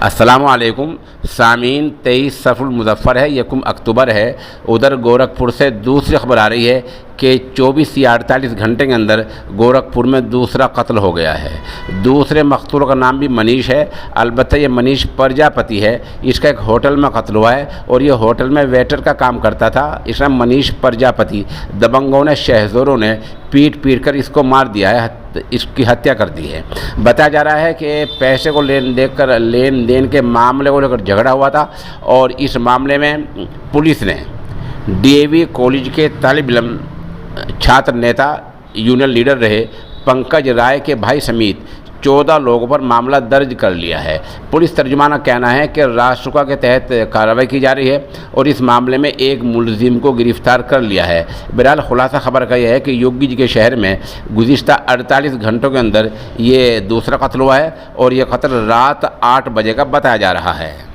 अस्सलामुअलैकुम सामीन। 23 सफ़रुल मुज़फ़्फ़र है, 1 अक्टूबर है। उधर गोरखपुर से दूसरी खबर आ रही है कि 24 या 48 घंटे के अंदर गोरखपुर में दूसरा कत्ल हो गया है। दूसरे मक़तूल का नाम भी मनीष है। अलबत्ता ये मनीष प्रजापति है। इसका एक होटल में कत्ल हुआ है और ये होटल में वेटर का काम करता था। इसका नाम मनीष प्रजापति। दबंगों ने, शहज़ोरों ने पीट कर इसको मार दिया है, इसकी हत्या कर दी है। बताया जा रहा है कि पैसे को लेन देन के मामले को लेकर झगड़ा हुआ था और इस मामले में पुलिस ने डीएवी कॉलेज के तालिब इल्म, छात्र नेता, यूनियन लीडर रहे पंकज राय के भाई समेत 14 लोगों पर मामला दर्ज कर लिया है। पुलिस तर्जुमान का कहना है कि राष्ट्रका के तहत कार्रवाई की जा रही है और इस मामले में एक मुलजिम को गिरफ्तार कर लिया है। बहरहाल खुलासा खबर का यह है कि योगी जी के शहर में गुज़िश्ता 48 घंटों के अंदर ये दूसरा कत्ल हुआ है और यह कत्ल रात 8 बजे का बताया जा रहा है।